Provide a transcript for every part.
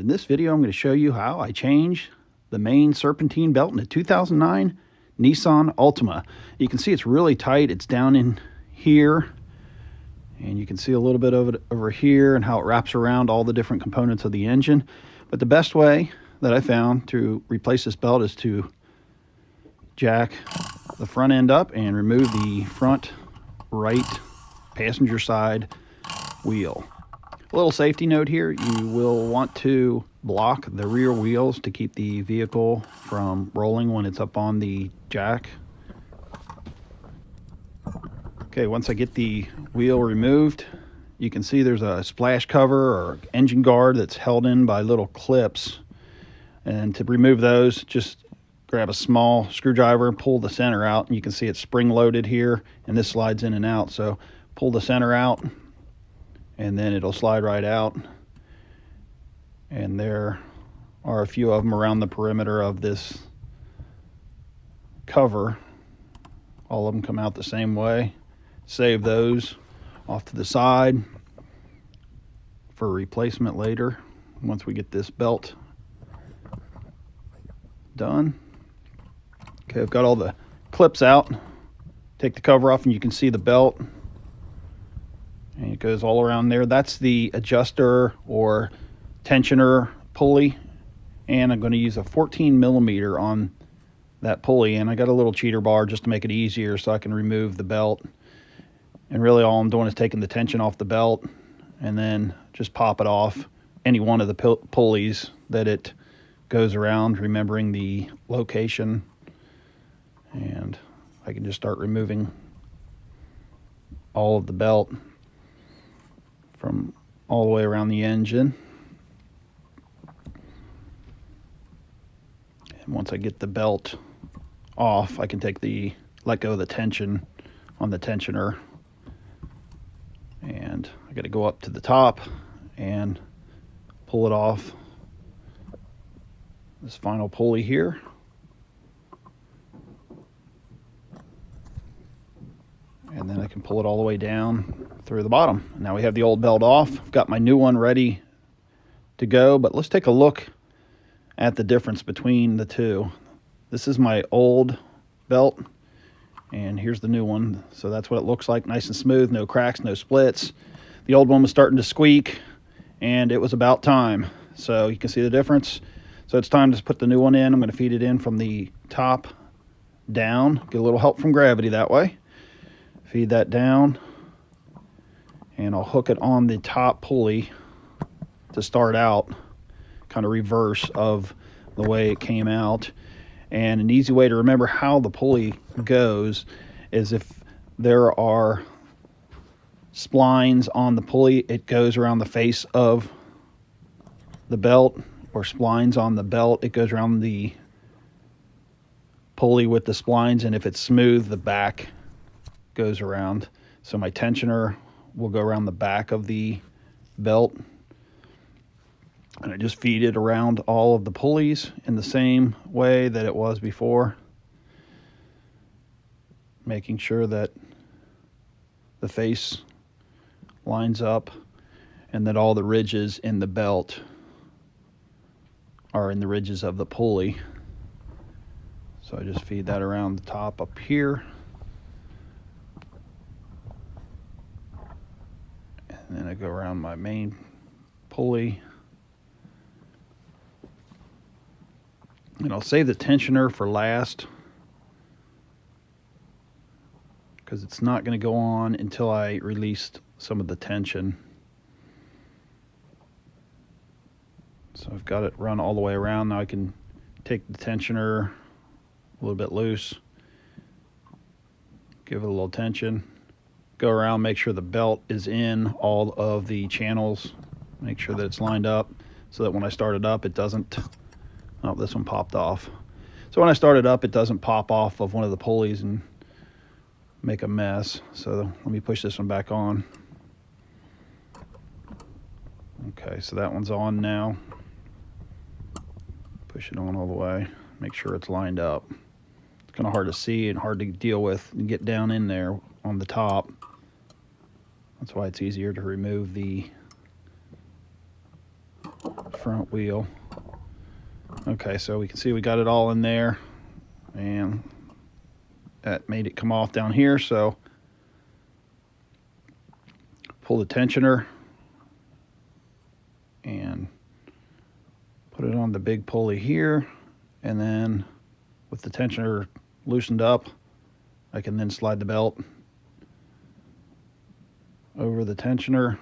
In this video, I'm going to show you how I change the main serpentine belt in a 2009 Nissan Altima. You can see it's really tight. It's down in here, and you can see a little bit of it over here and how it wraps around all the different components of the engine. But the best way that I found to replace this belt is to jack the front end up and remove the front right passenger side wheel. A little safety note here, you will want to block the rear wheels to keep the vehicle from rolling when it's up on the jack. Okay, once I get the wheel removed, you can see there's a splash cover or engine guard that's held in by little clips. And to remove those, just grab a small screwdriver and pull the center out. And you can see it's spring loaded here, and this slides in and out. So pull the center out, and then it'll slide right out. And there are a few of them around the perimeter of this cover. All of them come out the same way. Save those off to the side for replacement later once we get this belt done. Okay, I've got all the clips out. Take the cover off and you can see the belt. And it goes all around there. That's the adjuster or tensioner pulley. And I'm going to use a 14 millimeter on that pulley. And I got a little cheater bar just to make it easier so I can remove the belt. And really all I'm doing is taking the tension off the belt and then just pop it off any one of the pulleys that it goes around, remembering the location. And I can just start removing all of the belt from all the way around the engine. And once I get the belt off, I can let go of the tension on the tensioner. And I got to go up to the top and pull it off this final pulley here. And then I can pull it all the way down through the bottom. Now we have the old belt off. I've got my new one ready to go, but let's take a look at the difference between the two. This is my old belt, and here's the new one. So that's what it looks like, nice and smooth, no cracks, no splits. The old one was starting to squeak, and it was about time. So you can see the difference. So it's time to put the new one in. I'm going to feed it in from the top down, get a little help from gravity that way. Feed that down, and I'll hook it on the top pulley to start out, kind of reverse of the way it came out. And an easy way to remember how the pulley goes is if there are splines on the pulley, it goes around the face of the belt, or splines on the belt, it goes around the pulley with the splines. And if it's smooth, the back goes around. So my tensioner will go around the back of the belt, and I just feed it around all of the pulleys in the same way that it was before, making sure that the face lines up and that all the ridges in the belt are in the ridges of the pulley. So I just feed that around the top up here. And then I go around my main pulley. And I'll save the tensioner for last, because it's not going to go on until I released some of the tension. So I've got it run all the way around. Now I can take the tensioner a little bit loose, give it a little tension, go around, make sure the belt is in all of the channels, make sure that it's lined up so that when I start it up, it doesn't, oh, this one popped off. So when I start it up, it doesn't pop off of one of the pulleys and make a mess. So let me push this one back on. Okay, so that one's on now. Push it on all the way, make sure it's lined up. It's kind of hard to see and hard to deal with and get down in there on the top. That's why it's easier to remove the front wheel. Okay, so we can see we got it all in there, and that made it come off down here. So pull the tensioner and put it on the big pulley here, and then with the tensioner loosened up, I can then slide the belt over the tensioner.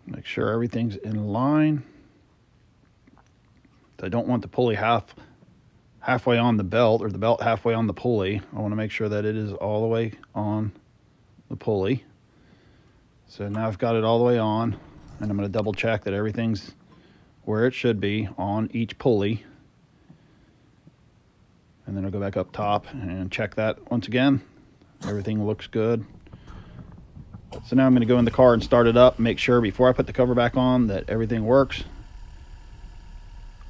Make sure everything's in line. I don't want the pulley halfway on the belt, or the belt halfway on the pulley. I want to make sure that it is all the way on the pulley. So now I've got it all the way on, and I'm going to double check that everything's where it should be on each pulley. And then I'll go back up top and check that once again. Everything looks good. So now I'm going to go in the car and start it up, make sure before I put the cover back on that everything works.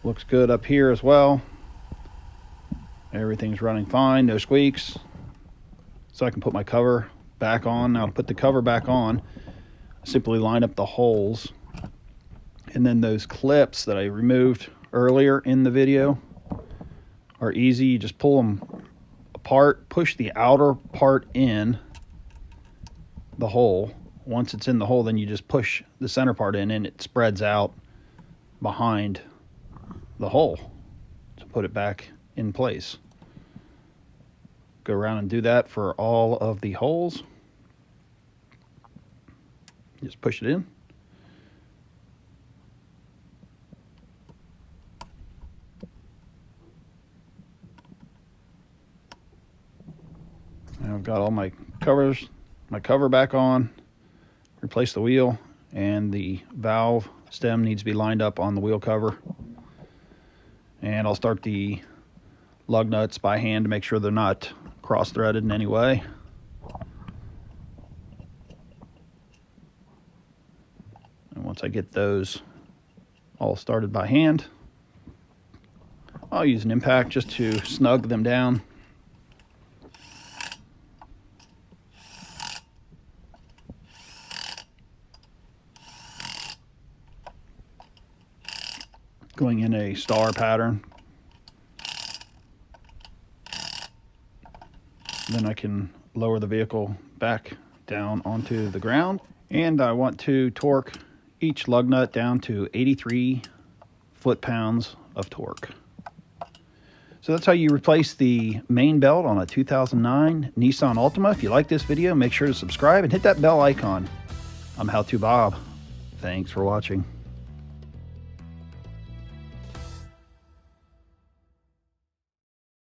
Looks good up here as well. Everything's running fine, no squeaks. So I can put my cover back on. Now to put the cover back on, simply line up the holes, and then those clips that I removed earlier in the video are easy. You just pull them apart, push the outer part in the hole. Once it's in the hole, then you just push the center part in, and it spreads out behind the hole to put it back in place. Go around and do that for all of the holes. Just push it in. Now I've got all my cover back on. Replace the wheel, and the valve stem needs to be lined up on the wheel cover. And I'll start the lug nuts by hand to make sure they're not cross-threaded in any way. And once I get those all started by hand, I'll use an impact just to snug them down. Going in a star pattern. Then I can lower the vehicle back down onto the ground. And I want to torque each lug nut down to 83 foot-pounds of torque. So that's how you replace the main belt on a 2009 Nissan Altima. If you like this video, make sure to subscribe and hit that bell icon. I'm How To Bob. Thanks for watching.